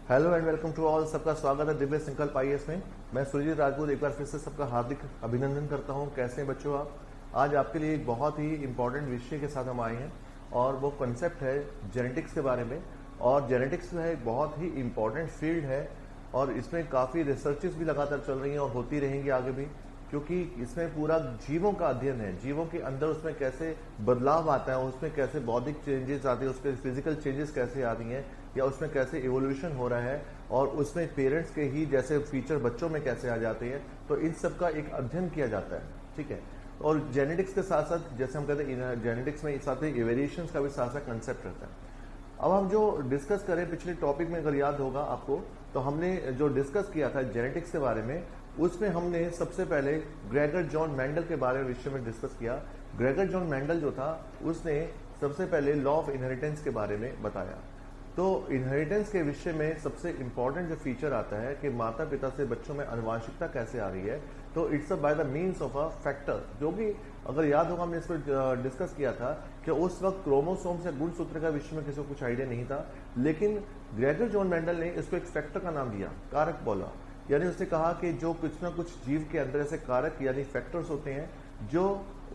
Hello and welcome to all. सबका स्वागत है दिव्य संकल्प आईएएस में। मैं सुरजीत राजपूत एक बार फिर से सबका हार्दिक अभिनंदन करता हूं। कैसे हैं बच्चों आप? आज आपके लिए एक बहुत ही इंपॉर्टेंट विषय के साथ हम आए हैं और वो कॉन्सेप्ट है जेनेटिक्स के बारे में। और जेनेटिक्स जो है एक बहुत ही इंपॉर्टेंट फील्ड है और इसमें काफ़ी रिसर्चेस भी लगातार चल रही हैं और होती रहेंगी आगे भी, क्योंकि इसमें पूरा जीवों का अध्ययन है। जीवों के अंदर उसमें कैसे बदलाव आता है, उसमें कैसे बौद्धिक चेंजेस आते हैं, उसके फिजिकल चेंजेस कैसे आती हैं या उसमें कैसे इवोल्यूशन हो रहा है और उसमें पेरेंट्स के ही जैसे फीचर बच्चों में कैसे आ जाते हैं। तो इन सब का एक अध्ययन किया जाता है, ठीक है। और जेनेटिक्स के साथ साथ जैसे हम कहते हैं जेनेटिक्स में साथ ही वेरिएशन का भी साथ साथ कंसेप्ट रहता है। अब हम जो डिस्कस करें पिछले टॉपिक में, अगर याद होगा आपको, तो हमने जो डिस्कस किया था जेनेटिक्स के बारे में, उसमें हमने सबसे पहले ग्रेगर जॉन मेंडल के बारे में विषय में डिस्कस किया। ग्रेगर जॉन मेंडल जो था उसने सबसे पहले लॉ ऑफ इनहेरिटेंस के बारे में बताया। तो इनहेरिटेंस के विषय में सबसे इंपॉर्टेंट जो फीचर आता है कि माता पिता से बच्चों में आनुवंशिकता कैसे आ रही है, तो it's by the means of a factor, जो कि अगर याद होगा हमने इस पर डिस्कस किया था कि उस वक्त क्रोमोसोम से गुणसूत्र का विषय में किसी को कुछ आइडिया नहीं था, लेकिन ग्रेगर जॉन मेंडल ने इसको एक फैक्टर का नाम दिया, कारक बोला। यानी उसने कहा कि जो कुछ ना कुछ जीव के अंदर ऐसे कारक यानी फैक्टर्स होते हैं जो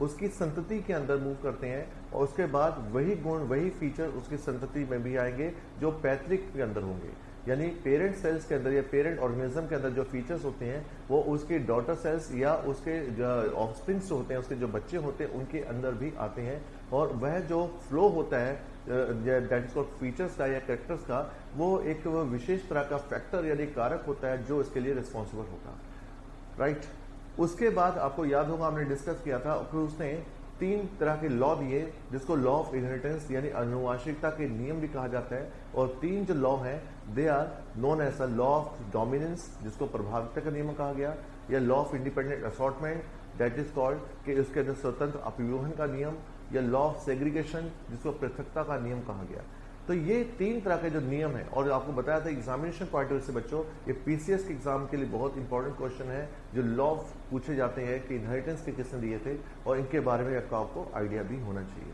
उसकी संतति के अंदर मूव करते हैं और उसके बाद वही गुण वही फीचर उसकी संतति में भी आएंगे जो पैतृक के अंदर होंगे। यानी पेरेंट सेल्स के अंदर या पेरेंट ऑर्गेनिज्म के अंदर जो फीचर्स होते हैं वो उसके डॉटर सेल्स या उसके ऑफस्प्रिंग्स होते हैं, उसके जो बच्चे होते हैं उनके अंदर भी आते हैं। और वह जो फ्लो होता है दैट इज कॉल्ड फीचर्स का या कैरेक्टर्स का, वो एक विशेष तरह का फैक्टर यानी कारक होता है जो इसके लिए रिस्पॉन्सिबल होगा, राइट। उसके बाद आपको याद होगा हमने डिस्कस किया था, फिर उसने 3 तरह के लॉ दिए जिसको लॉ ऑफ इनहेरिटेंस यानी आनुवंशिकता के नियम भी कहा जाता है। और 3 जो लॉ हैं they are known as a law of dominance जिसको प्रभाविता का नियम कहा गया, या law of independent assortment that is called कि उसके अंदर स्वतंत्र अपव्यूहन का नियम, या लॉ ऑफ सेग्रीगेशन जिसको पृथकता का नियम कहा गया। तो ये 3 तरह के जो नियम है, और आपको बताया था एग्जामिनेशन पॉइंट ऑफ व्यू से बच्चों ये पीसीएस के एग्जाम के लिए बहुत इंपॉर्टेंट क्वेश्चन है जो लॉ पूछे जाते हैं कि इनहेरिटेंस के किसने दिए थे और इनके बारे में आपको आइडिया भी होना चाहिए।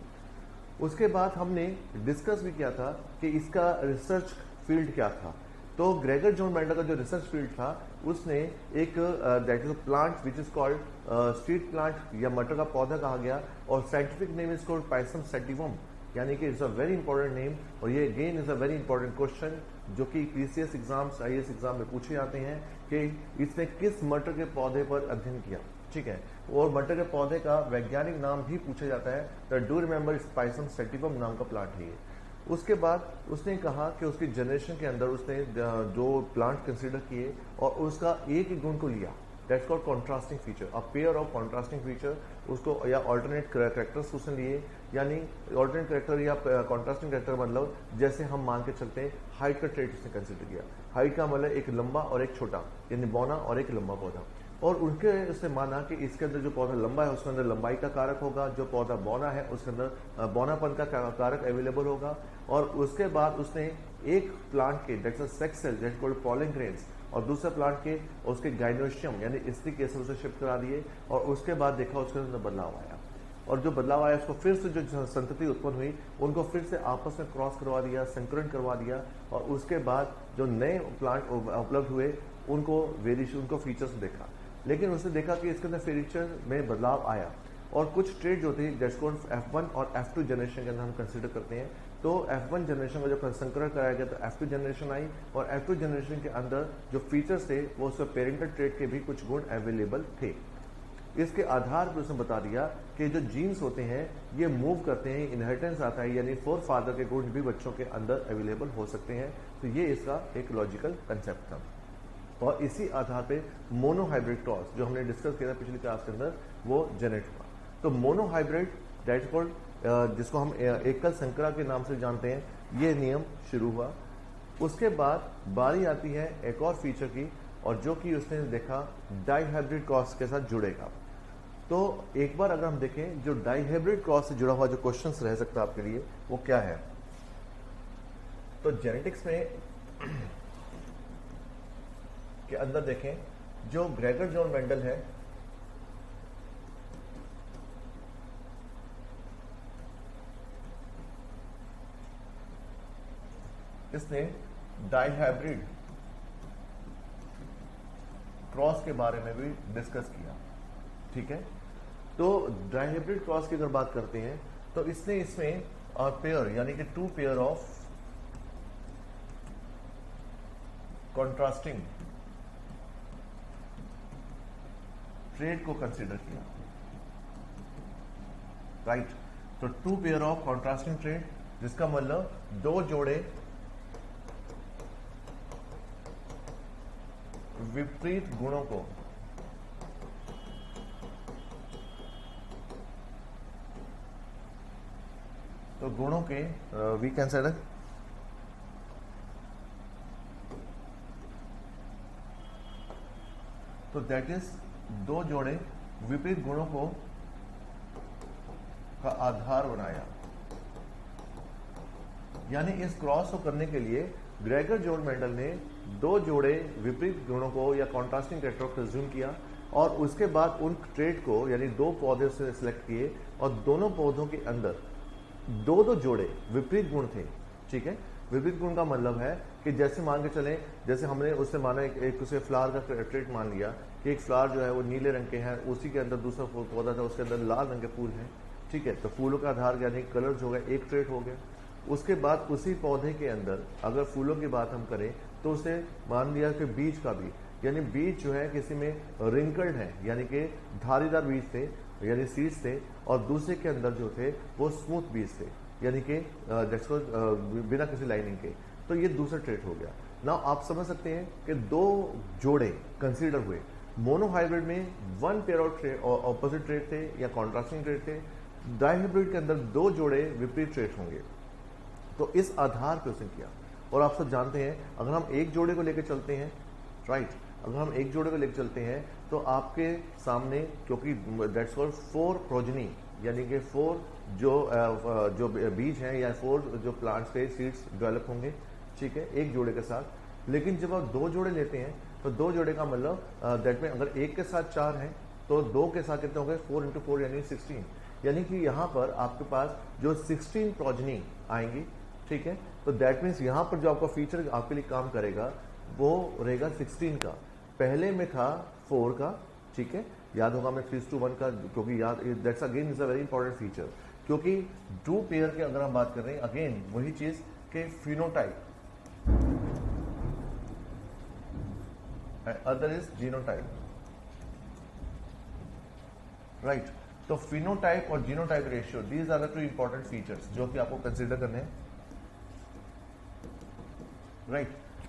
उसके बाद हमने डिस्कस भी किया था कि इसका रिसर्च फील्ड क्या था। तो ग्रेगर जॉन मेंडल का जो रिसर्च फील्ड था उसने एक that is a plant which is called street plant या मटर का पौधा कहा गया, और scientific name is called Pisum sativum, यानी कि it's a very important name. और ये again is a very important question जो कि पीसीएस एग्जाम्स आईएएस एग्जाम में पूछे जाते हैं कि इसने किस मटर के पौधे पर अध्ययन किया, ठीक है। और मटर के पौधे का वैज्ञानिक नाम भी पूछा जाता है, तो डू रिमेंबर पाइसम सेटिवम नाम का प्लांट है ये। उसके बाद उसने कहा कि उसकी जनरेशन के अंदर उसने जो प्लांट कंसीडर किए और उसका एक ही गुण को लिया, that's called contrasting feature, a pair of contrasting feature उसको, या ऑल्टरनेट कैरेक्टर्स उसने लिए। यानी ऑल्टरनेट कैरेक्टर या कॉन्ट्रास्टिंग कैरेक्टर मतलब जैसे हम मान के चलते हैं हाइट का ट्रेट उसने कंसीडर किया। हाइट का मतलब एक लंबा और एक छोटा, यानी बौना और एक लंबा पौधा। और उनके उसने माना कि इसके अंदर जो पौधा लंबा है उसके अंदर लंबाई का कारक होगा, जो पौधा बौना है उसके अंदर बौनापन का कारक अवेलेबल होगा। और उसके बाद उसने एक प्लांट के that's a sex cell that's called pollen grains, और दूसरे प्लांट के उसके गाइनोशियम यानी स्त्री के उसे शिफ्ट करा दिए, और उसके बाद देखा उसके अंदर बदलाव आया। और जो बदलाव आया उसको फिर से जो संतति उत्पन्न हुई उनको फिर से आपस में क्रॉस करवा दिया, संकरण करवा दिया, और उसके बाद जो नए प्लांट उपलब्ध हुए उनको वेरिएशन उनको फीचर्स देखा। लेकिन उसने देखा कि इसके अंदर फीचर में बदलाव आया, और कुछ ट्रेड जो थी दैट्स कॉल्ड F1 और F2 जनरेशन के अंदर हम कंसीडर करते हैं। तो F1 जनरेशन का जब संकरण कराया गया तो F2 जनरेशन आई, और F2 जनरेशन के अंदर जो फीचर्स थे वो उसके पेरेंटल ट्रेड के भी कुछ गुण अवेलेबल थे। इसके आधार पर उसने बता दिया कि जो जीन्स होते हैं ये मूव करते हैं, इनहेरिटेंस आता है, यानी फोर फादर के गुण भी बच्चों के अंदर अवेलेबल हो सकते हैं। तो ये इसका एक लॉजिकल कंसेप्ट था। और इसी आधार पे मोनोहाइब्रिड क्रॉस जो हमने डिस्कस किया था पिछली क्लास के अंदर वो जनरेट हुआ। तो मोनोहाइब्रिड दैट्स कॉल्ड जिसको हम एकल संकरा के नाम से जानते हैं, ये नियम शुरू हुआ। उसके बाद बारी आती है एक और फीचर की, और जो कि उसने देखा डाइहाइब्रिड क्रॉस के साथ जुड़ेगा। तो एक बार अगर हम देखें जो डाइहाइब्रिड क्रॉस से जुड़ा हुआ जो क्वेश्चंस रह सकता है आपके लिए वो क्या है, तो जेनेटिक्स में के अंदर देखें जो ग्रेगर जॉन मेंडल है इसने डाइहाइब्रिड क्रॉस के बारे में भी डिस्कस किया। ठीक है, तो डाइहाइब्रिड क्रॉस की अगर बात करते हैं तो इसने इसमें पेयर यानी कि 2 पेयर ऑफ कॉन्ट्रास्टिंग ट्रेड को कंसीडर किया। राइट, तो 2 पेयर ऑफ कॉन्ट्रास्टिंग ट्रेड, जिसका मतलब 2 जोड़े विपरीत गुणों को तो गुणों के वी कैन से तो दैट इज 2 जोड़े विपरीत गुणों को का आधार बनाया। यानी इस क्रॉस को करने के लिए ग्रेगर जॉर्ज मेंडल ने 2 जोड़े विपरीत गुणों को या कॉन्ट्रास्टिंग ट्रेड को कंज्यूम किया और उसके बाद उन ट्रेड को यानी 2 पौधे से सिलेक्ट किए और दोनों पौधों के अंदर 2 जोड़े विपरीत गुण थे। ठीक है, विपरीत गुण का मतलब है कि जैसे मान के चलें, जैसे हमने उससे माना एक उसे फ्लावर का ट्रेड मान लिया कि एक फ्लावर जो है वो नीले रंग के हैं, उसी के अंदर दूसरा पौधा था उसके अंदर लाल रंग के फूल हैं। ठीक है, तो फूलों का आधार यानी कलर हो गया, एक ट्रेड हो गया। उसके बाद उसी पौधे के अंदर अगर फूलों की बात हम करें तो उसे मान लिया कि बीज का भी, यानी बीज जो है किसी में रिंकल्ड है यानी कि धारीदार बीज थे यानी सीड्स थे, और दूसरे के अंदर जो थे वो स्मूथ बीज थे यानी कि बिना किसी लाइनिंग के। तो ये दूसरा ट्रेड हो गया। ना आप समझ सकते हैं कि 2 जोड़े कंसीडर हुए। मोनोहाइब्रिड में 1 पेयर ऑफ ऑपोजिट ट्रेड थे या कॉन्ट्रास्टिंग ट्रेड थे। डाइहाइब्रिड के अंदर 2 जोड़े विपरीत ट्रेड होंगे। तो इस आधार पर उसने किया। और आप सब जानते हैं अगर हम एक जोड़े को लेकर चलते हैं, राइट, अगर हम एक जोड़े को लेकर चलते हैं तो आपके सामने, क्योंकि दैट्स कॉल्ड 4 प्रोजनी यानी कि 4 जो बीज हैं या 4 जो प्लांट से सीड्स डेवलप होंगे। ठीक है, एक जोड़े के साथ। लेकिन जब आप 2 जोड़े लेते हैं तो 2 जोड़े का मतलब दैट में अगर एक के साथ 4 हैं तो 2 के साथ कितने होंगे, 4 × 4 यानी 16। यानी कि यहाँ पर आपके पास जो 16 प्रोजनी आएंगी। ठीक है, तो दैट मीन्स यहाँ पर जो आपका फीचर आपके लिए काम करेगा वो रहेगा 16 का। पहले में था 4 का। ठीक है, याद होगा मैं 3:1 का, क्योंकि याद that's again is a very important feature, क्योंकि 2 पेयर के अगर हम बात कर रहे हैं अगेन वही चीज के phenotype other is genotype. Right, तो फिनोटाइप और genotype ratio, these are the 2 important features जो कि आपको कंसीडर करने हैं। Right,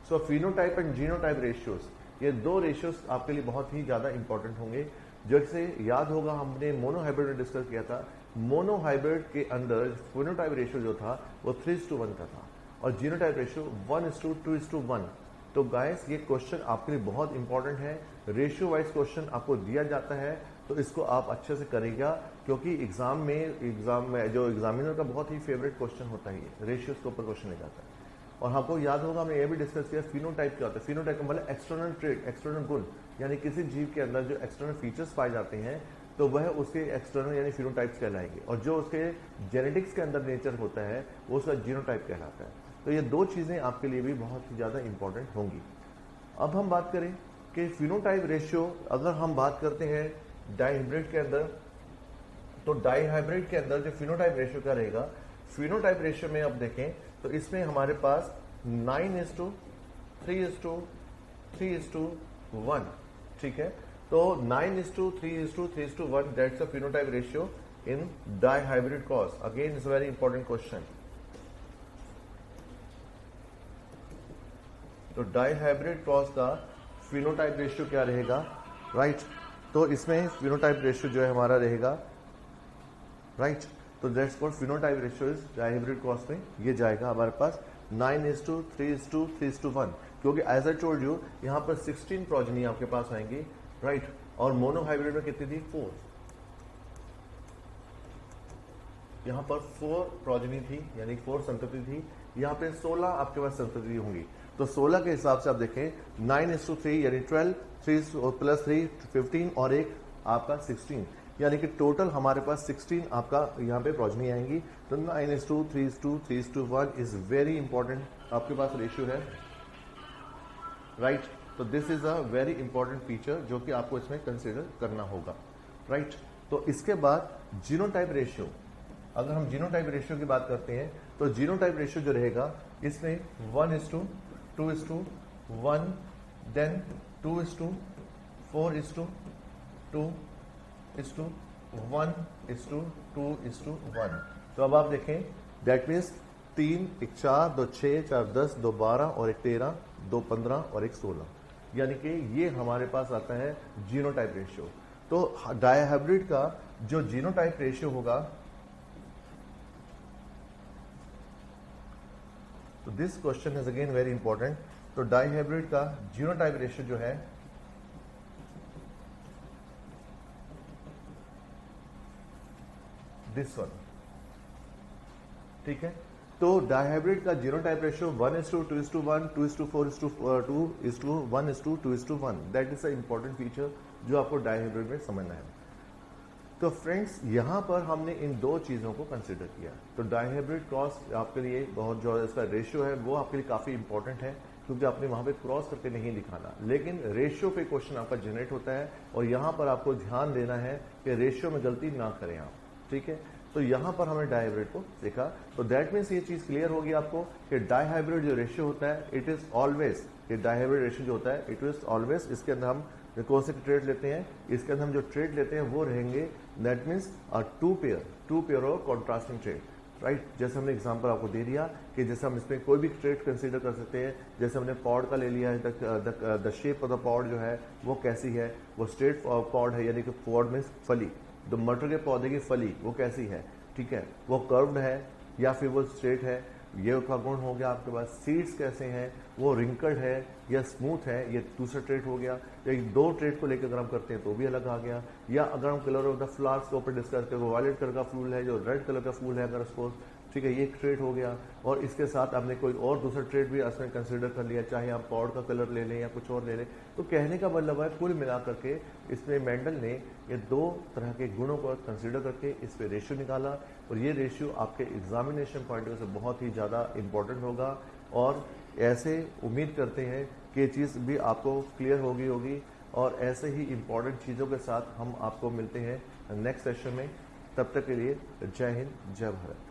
so phenotype and genotype ratios, ये 2 रेशियोज आपके लिए बहुत ही ज्यादा इंपॉर्टेंट होंगे। जैसे याद होगा हमने मोनोहाइब्रिड में डिस्कस किया था, मोनोहाइब्रिड के अंदर फिनोटाइप रेशियो जो था वो 3:1 का था और जीनोटाइप रेशियो 1:2:1। तो गाइस ये क्वेश्चन आपके लिए बहुत इंपॉर्टेंट है। रेशियो वाइज क्वेश्चन आपको दिया जाता है तो इसको आप अच्छे से करेगा, क्योंकि एग्जाम में जो एग्जामिनर का बहुत ही फेवरेट क्वेश्चन होता है, रेशियोज के ऊपर क्वेश्चन ले जाता है। और आपको याद होगा हमने ये भी डिस्कस किया फिनोटाइप क्या होता है। फिनोटाइप का मतलब एक्सटर्नल ट्रेड, एक्सटर्नल गुण, यानी किसी जीव के अंदर जो एक्सटर्नल फीचर्स पाए जाते हैं तो वह उसके एक्सटर्नल यानी फिनोटाइप्स कहलाएंगे, और जो उसके जेनेटिक्स के अंदर नेचर होता है वो उसका जीनोटाइप कहलाता है। तो ये 2 चीजें आपके लिए भी बहुत ही ज्यादा इंपॉर्टेंट होंगी। अब हम बात करें कि फिनोटाइप रेशियो, अगर हम बात करते हैं डाइहाइब्रिड के अंदर, तो डाइहाइब्रिड के अंदर जो फिनोटाइप रेशियो क्या रहेगा, फिनोटाइप रेशियो में अब देखें तो इसमें हमारे पास 9:3:3:1। ठीक है, तो 9:3:3:1 that's the phenotype ratio in dihybrid cross. Again is a very important question. तो डाइहाइब्रिड क्रॉस का फिनोटाइप रेशियो क्या रहेगा, राइट, तो इसमें फिनोटाइप रेशियो जो है हमारा रहेगा, राइट, तो that's called phenotype ratio is dihybrid cross में ये जाएगा हमारे पास 9:3:3:1, क्योंकि एज आई टोल्ड यू यहाँ पर 16 प्रोजनी आपके पास आएंगी, राइट, और मोनोहाइब्रिड में कितनी थी, 4। यहाँ पर 4 प्रोजनी थी यानी 4 संतति थी, यहाँ पे 16 आपके पास संतति होंगी। तो 16 के हिसाब से आप देखें 9:3 यानी 12, 3 + 3 15 और एक आपका 16, यानी कि टोटल हमारे पास 16 आपका यहाँ पे प्रोजनी आएंगी। तो 9:3:3:1 इज वेरी इंपॉर्टेंट आपके पास रेशियो है। राइट। तो this is a very important feature जो कि आपको इसमें कंसिडर करना होगा, राइट। तो इसके बाद जीनोटाइप रेशियो, अगर हम जीनोटाइप रेशियो की बात करते हैं तो जीनोटाइप रेशियो जो रहेगा इसमें 1:2:1, देन 2:4:2:1:2:1। तो अब आप देखें, दैट मीन्स 3, 1 4, 2 6, 4 10, 2 12 और 1 13, 2 15 और 1 16, यानी कि ये हमारे पास आता है जीनोटाइप रेशियो। तो डायहाइब्रिड का जो जीनोटाइप रेशियो होगा, तो this question is again very important. तो डायहाइब्रिड का जीनोटाइप रेशियो जो है दिस वन, ठीक है। तो डायहाइब्रिड का genotype ratio 1:2:1, 2:4:2:1:1:2:1। That is a important feature जो आपको डायहाइब्रिड में समझना है। तो फ्रेंड्स, यहां पर हमने इन दो चीजों को कंसिडर किया। तो डायहाइब्रिड क्रॉस आपके लिए बहुत जो इसका रेशियो है वो आपके लिए काफी इंपॉर्टेंट है, क्योंकि आपने वहां पे क्रॉस करके नहीं दिखाना, लेकिन रेशियो पे क्वेश्चन आपका जनरेट होता है और यहां पर आपको ध्यान देना है कि रेशियो में गलती ना करें आप, ठीक है। तो यहां पर हमने डायहाइब्रिड को देखा। तो दैट मीन्स ये चीज क्लियर होगी आपको कि डायहाइब्रिड जो रेशियो होता है इट इज ऑलवेज, ये डायहाइब्रिड रेशियो जो होता है इट इज ऑलवेज, इसके अंदर हम कौन से ट्रेड लेते हैं, इसके अंदर हम जो ट्रेड लेते हैं वो रहेंगे, that means two pair of contrasting trade, right. जैसे हमने एग्जांपल आपको दे दिया कि जैसे हम इसमें कोई भी ट्रेड कंसीडर कर सकते हैं। जैसे हमने पॉड का ले लिया है, the shape of the pod जो है वो कैसी है, वो स्ट्रेट पॉड है, यानी कि पॉड मीन्स फली, तो मटर के पौधे की फली वो कैसी है, ठीक है, वो कर्व्ड है या फिर वो स्ट्रेट है, ये का गुण हो गया आपके पास। सीड्स कैसे हैं, वो रिंकल्ड है या स्मूथ है, ये दूसरा ट्रेड हो गया। या दो ट्रेड को लेकर अगर हम करते हैं तो भी अलग आ गया। या अगर हम कलर ऑफ द फ्लावर्स के ऊपर डिस्कस करते हैं, वो वायलेट कलर का फूल है, जो रेड कलर का फूल है अगर सपोज, ठीक है, ये एक ट्रेड हो गया। और इसके साथ आपने कोई और दूसरा ट्रेड भी इसमें कंसिडर कर लिया, चाहे आप पॉड का कलर ले लें या कुछ और ले लें। तो कहने का मतलब है कुल मिलाकर के इसमें मेंडल ने ये दो तरह के गुणों को कंसिडर करके इस पे रेशियो निकाला, और ये रेशियो आपके एग्जामिनेशन पॉइंट ऑफ व्यू से बहुत ही ज़्यादा इंपॉर्टेंट होगा। और ऐसे उम्मीद करते हैं कि ये चीज़ भी आपको क्लियर होगी और ऐसे ही इंपॉर्टेंट चीज़ों के साथ हम आपको मिलते हैं नेक्स्ट सेशन में। तब तक के लिए जय हिंद, जय भारत।